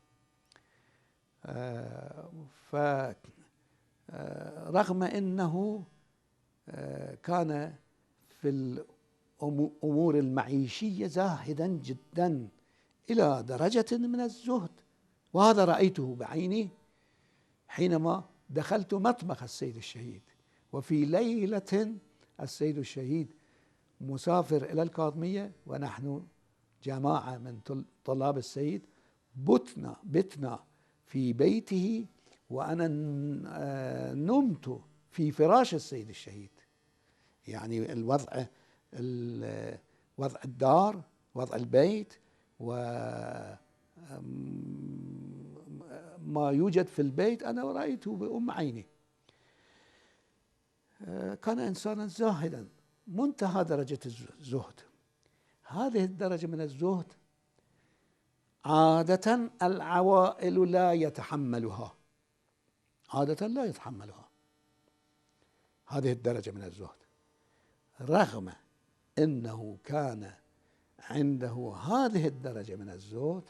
فرغم أنه كان في الأمور المعيشية زاهدا جدا إلى درجة من الزهد، وهذا رأيته بعيني حينما دخلت مطبخ السيد الشهيد، وفي ليلة السيد الشهيد مسافر إلى الكاظمية ونحن جماعة من طلاب السيد بتنا في بيته، وأنا نمت في فراش السيد الشهيد. يعني وضع الدار، وضع البيت، وما يوجد في البيت أنا رأيته بأم عيني. كان إنسانا زاهدا منتهى درجة الزهد. هذه الدرجة من الزهد عادة العوائل لا يتحملها، عادة لا يتحملها هذه الدرجة من الزهد، رغم أنه كان عنده هذه الدرجة من الزهد.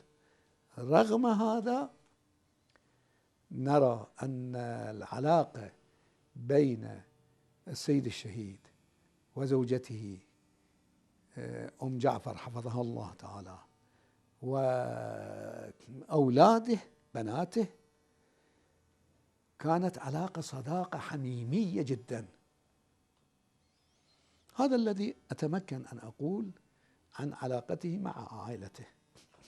رغم هذا نرى أن العلاقة بين السيد الشهيد وزوجته أم جعفر حفظها الله تعالى وأولاده بناته كانت علاقة صداقة حميمية جدا. هذا الذي أتمكن أن أقول عن علاقته مع عائلته.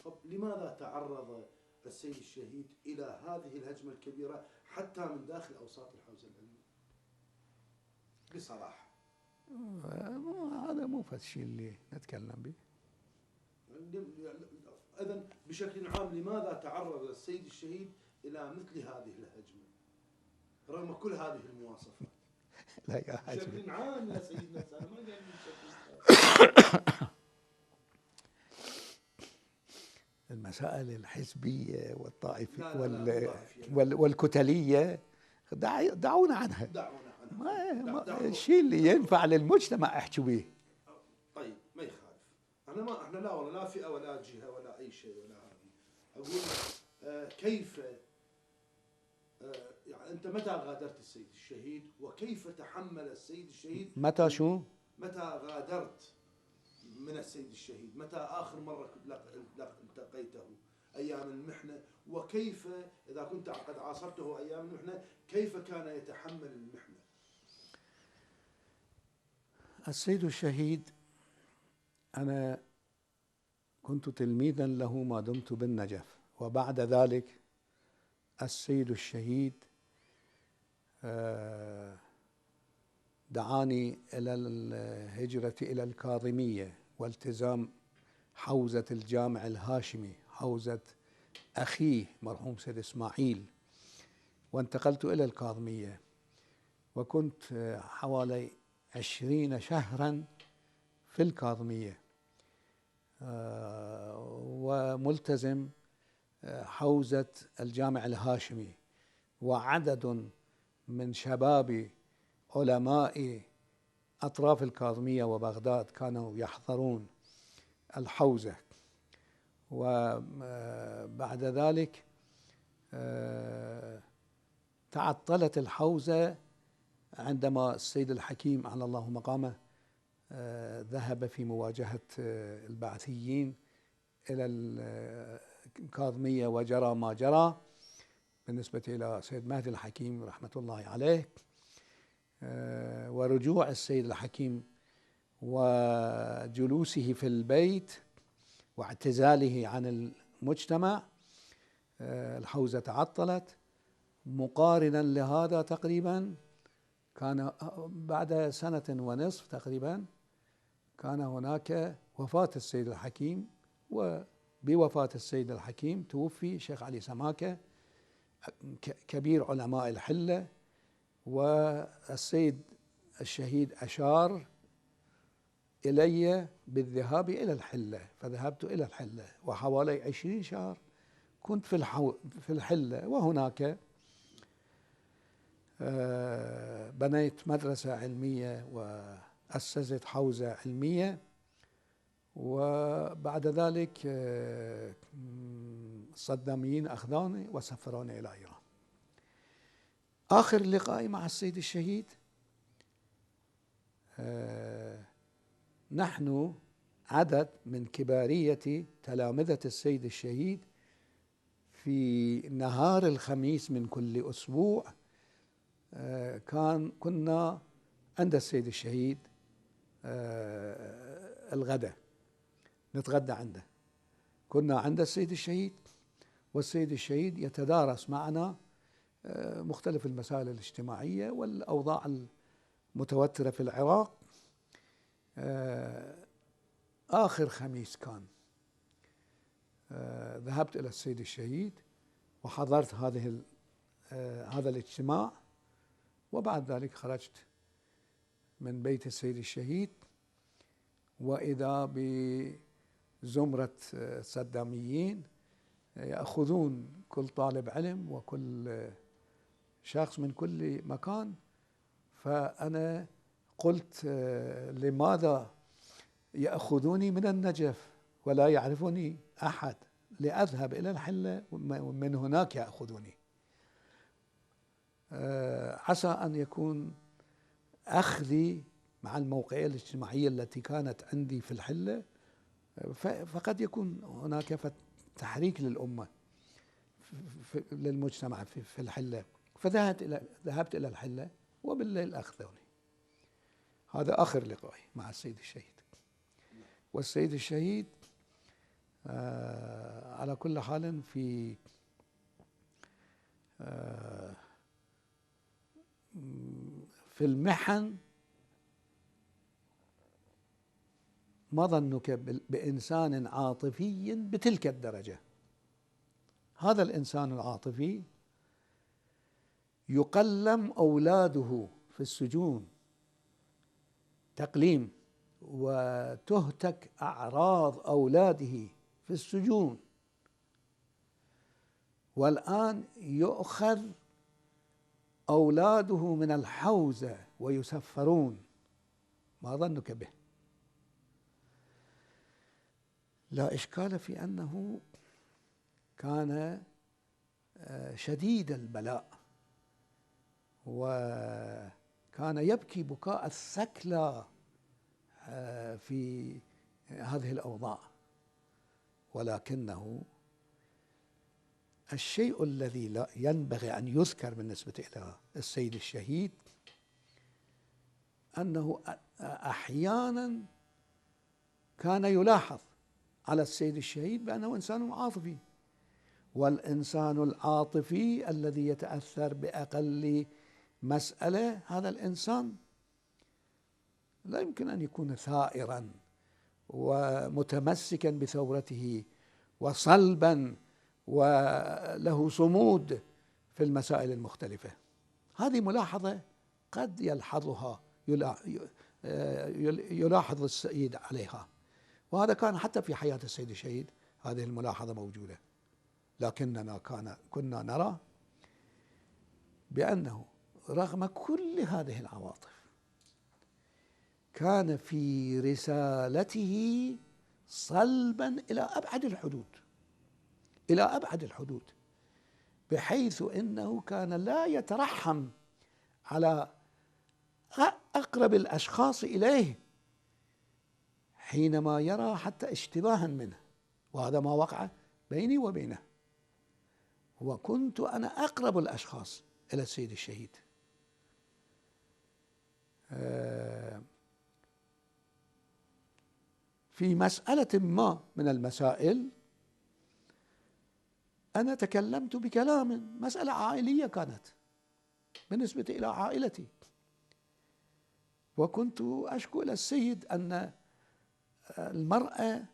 طب لماذا تعرض السيد الشهيد إلى هذه الهجمة الكبيرة حتى من داخل أوساط الحوزة العلمية؟ بصراحة هذا مو الشيء اللي نتكلم به. إذن بشكل عام لماذا تعرض السيد الشهيد إلى مثل هذه الهجمة رغم كل هذه المواصفات؟ لا يا حاج بشكل عام يا سيدنا، أنا ما قال بشكل المسائل الحزبية والطائفية لا والكتلية دعونا عنها. دعونا الشيء اللي ينفع للمجتمع احكوا به. طيب ما يخالف. احنا لا والله لا فئة ولا جهة ولا اي شيء ولا هذه. اقول كيف يعني انت متى غادرت السيد الشهيد وكيف تحمل السيد الشهيد؟ متى شو؟ متى غادرت من السيد الشهيد؟ متى آخر مرة التقيته؟ أيام المحنة؟ وكيف إذا كنت قد عاصرته أيام المحنة كيف كان يتحمل المحنة؟ السيد الشهيد أنا كنت تلميذا له ما دمت بالنجف، وبعد ذلك السيد الشهيد دعاني إلى الهجرة إلى الكاظمية والتزام حوزة الجامع الهاشمي، حوزة أخيه مرحوم سيد إسماعيل، وانتقلت إلى الكاظمية، وكنت حوالي 20 شهرا في الكاظمية، وملتزم حوزة الجامع الهاشمي، وعدد من شباب علماء أطراف الكاظمية وبغداد كانوا يحضرون الحوزة. وبعد ذلك تعطلت الحوزة عندما السيد الحكيم على الله مقامه ذهب في مواجهة البعثيين إلى الكاظمية، وجرى ما جرى بالنسبة إلى سيد مهدي الحكيم رحمة الله عليه. ورجوع السيد الحكيم وجلوسه في البيت واعتزاله عن المجتمع، الحوزة تعطلت. مقارنا لهذا تقريبا كان بعد 1.5 سنة تقريبا كان هناك وفاة السيد الحكيم، وبوفاة السيد الحكيم توفي الشيخ علي سماكة كبير علماء الحلة، والسيد الشهيد أشار إلي بالذهاب إلى الحلة، فذهبت إلى الحلة، وحوالي 20 شهر كنت في الحلة. وهناك بنيت مدرسة علمية وأسست حوزة علمية، وبعد ذلك الصداميين أخذوني وسفروني إلى إيران. آخر لقائي مع السيد الشهيد، نحن عدد من كبارية تلامذة السيد الشهيد في نهار الخميس من كل أسبوع كنا عند السيد الشهيد الغداء، نتغدى عنده. كنا عند السيد الشهيد، والسيد الشهيد يتدارس معنا مختلف المسائل الاجتماعية والأوضاع المتوترة في العراق. آخر خميس كان ذهبت إلى السيد الشهيد وحضرت هذا الاجتماع، وبعد ذلك خرجت من بيت السيد الشهيد، وإذا بزمرة صداميين يأخذون كل طالب علم وكل شخص من كل مكان. فأنا قلت لماذا يأخذوني من النجف ولا يعرفني أحد، لأذهب إلى الحلة ومن هناك يأخذوني. عسى أن يكون أخذي مع الموقعية الاجتماعية التي كانت عندي في الحلة، فقد يكون هناك تحريك للأمة للمجتمع في الحلة. فذهبت إلى الحلة، وبالليل أخذوني. هذا آخر لقائي مع السيد الشهيد. والسيد الشهيد على كل حال في المحن ما ظنك بإنسان عاطفي بتلك الدرجة؟ هذا الإنسان العاطفي يقلم أولاده في السجون تقليم، وتهتك أعراض أولاده في السجون، والآن يؤخذ أولاده من الحوزة ويسفرون. ما ظنك به؟ لا إشكال في أنه كان شديد البلاء، وكان يبكي بكاء الثكلى في هذه الأوضاع. ولكنه الشيء الذي لا ينبغي أن يذكر بالنسبة إلى السيد الشهيد أنه أحيانا كان يلاحظ على السيد الشهيد بأنه إنسان عاطفي، والإنسان العاطفي الذي يتأثر بأقل مسألة، هذا الإنسان لا يمكن أن يكون ثائرا ومتمسكا بثورته وصلبا وله صمود في المسائل المختلفة. هذه ملاحظة قد يلحظها يلاحظ السيد عليها، وهذا كان حتى في حياة السيد الشهيد هذه الملاحظة موجودة. لكننا كنا نرى بأنه رغم كل هذه العواطف كان في رسالته صلبا إلى أبعد الحدود، إلى أبعد الحدود، بحيث إنه كان لا يترحم على أقرب الأشخاص إليه حينما يرى حتى اشتباها منه، وهذا ما وقع بيني وبينه، وكنت أنا أقرب الأشخاص إلى السيد الشهيد. في مسألة ما من المسائل أنا تكلمت بكلام، مسألة عائلية كانت بالنسبة إلى عائلتي، وكنت أشكو إلى السيد أن المرأة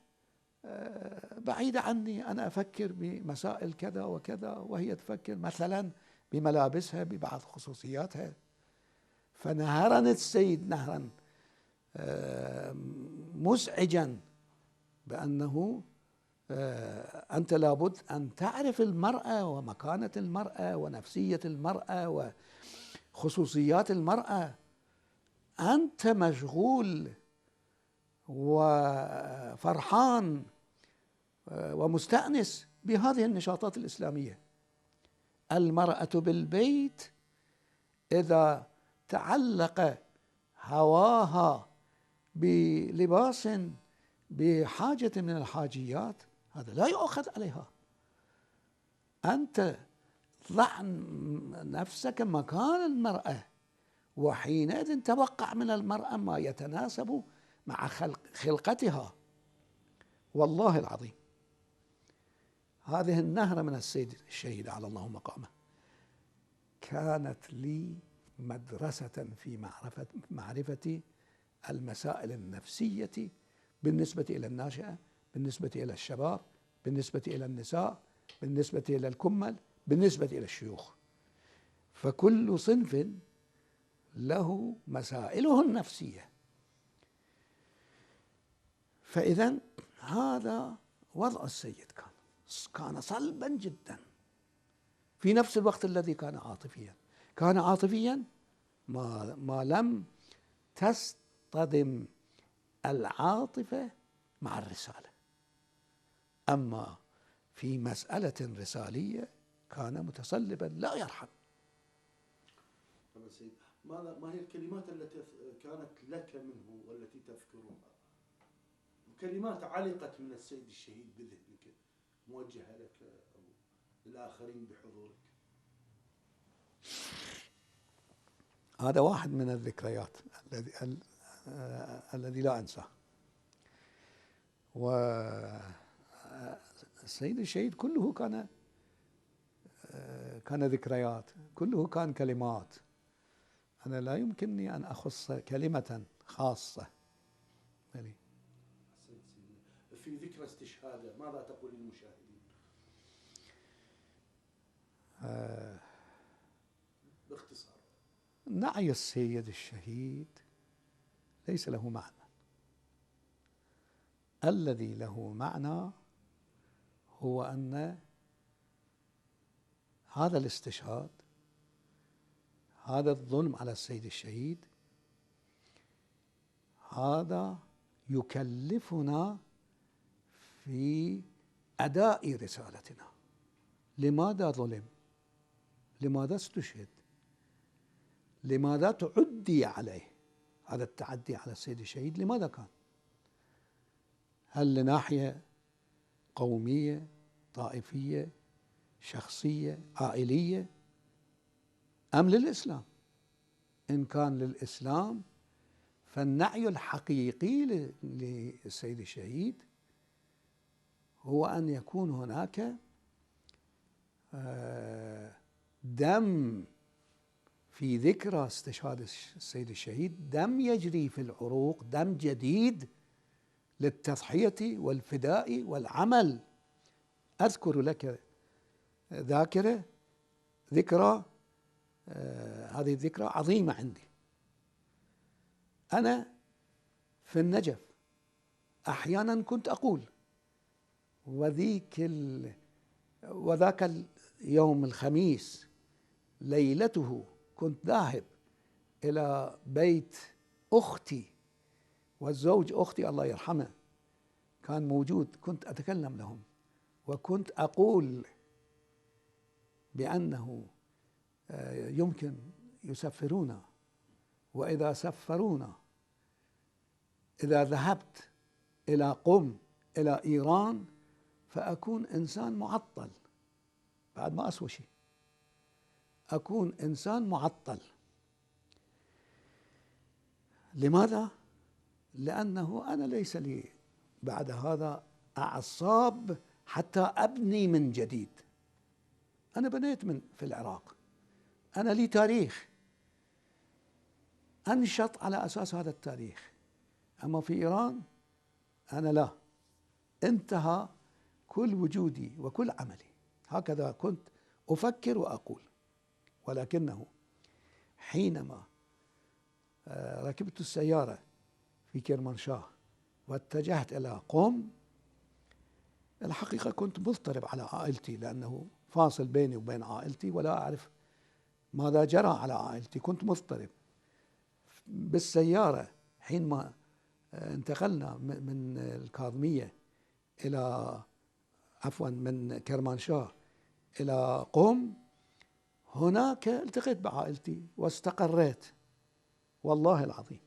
بعيدة عني، أنا أفكر بمسائل كذا وكذا وهي تفكر مثلا بملابسها ببعض خصوصياتها. فنهرني السيد نهرا مزعجا بأنه أنت لابد أن تعرف المرأة ومكانة المرأة ونفسية المرأة وخصوصيات المرأة، أنت مشغول وفرحان ومستأنس بهذه النشاطات الإسلامية. المرأة بالبيت إذا تعلق هواها بلباس بحاجة من الحاجيات هذا لا يؤخذ عليها. أنت ضع نفسك مكان المرأة، وحينئذ توقع من المرأة ما يتناسب مع خلقتها. والله العظيم هذه النهرة من السيد الشهيد على الله مقامه كانت لي مدرسة في معرفة المسائل النفسية بالنسبة إلى الناشئة، بالنسبة إلى الشباب، بالنسبة إلى النساء، بالنسبة إلى الكمل، بالنسبة إلى الشيوخ. فكل صنف له مسائله النفسية. فإذا هذا وضع السيد كان صلبا جدا، في نفس الوقت الذي كان عاطفيا. كان عاطفيا ما لم تصطدم العاطفة مع الرسالة. أما في مسألة رسالية كان متصلبا لا يرحم. طبعا سيد، ما هي الكلمات التي كانت لك منه والتي تذكرها؟ كلمات علقت من السيد الشهيد بذهنك موجهة لك أو للآخرين بحضورك. هذا واحد من الذكريات الذي لا أنساه. والسيد الشهيد كله كان ذكريات، كله كان كلمات. أنا لا يمكنني أن أخص كلمة خاصة. في ذكرى استشهاده ماذا تقول للمشاهدين؟ باختصار. نعي السيد الشهيد ليس له معنى. الذي له معنى هو أن هذا الاستشهاد، هذا الظلم على السيد الشهيد، هذا يكلفنا في أداء رسالتنا. لماذا ظلم؟ لماذا استشهد؟ لماذا تعدي عليه؟ هذا التعدي على السيد الشهيد لماذا كان؟ هل لناحية قومية، طائفية، شخصية، عائلية، أم للإسلام؟ إن كان للإسلام فالنعي الحقيقي للسيد الشهيد هو أن يكون هناك دم في ذكرى استشهاد السيد الشهيد، دم يجري في العروق، دم جديد للتضحية والفداء والعمل. أذكر لك ذكرى هذه الذكرى عظيمة عندي. أنا في النجف أحيانا كنت أقول وذاك اليوم الخميس ليلته كنت ذاهب إلى بيت أختي، والزوج أختي الله يرحمه كان موجود، كنت أتكلم لهم وكنت أقول بأنه يمكن يسفرونا، وإذا سفرونا إذا ذهبت إلى قم إلى إيران فأكون إنسان معطل، بعد ما أسوى شيء أكون إنسان معطل. لماذا؟ لأنه أنا ليس لي بعد هذا أعصاب حتى أبني من جديد. أنا بنيت في العراق، أنا لي تاريخ أنشط على أساس هذا التاريخ، أما في إيران أنا لا، انتهى كل وجودي وكل عملي. هكذا كنت أفكر وأقول. ولكنه حينما ركبت السيارة في كرمانشاه واتجهت إلى قم، الحقيقة كنت مضطرب على عائلتي، لأنه فاصل بيني وبين عائلتي ولا أعرف ماذا جرى على عائلتي. كنت مضطرب بالسيارة حينما انتقلنا من الكاظمية من كرمانشاه إلى قم. هناك التقيت بعائلتي واستقريت، والله العظيم.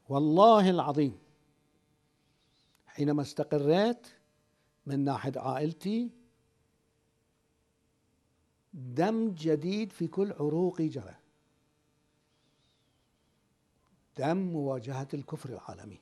والله العظيم حينما استقريت من ناحية عائلتي دم جديد في كل عروقي جرى، دم مواجهة الكفر العالمي.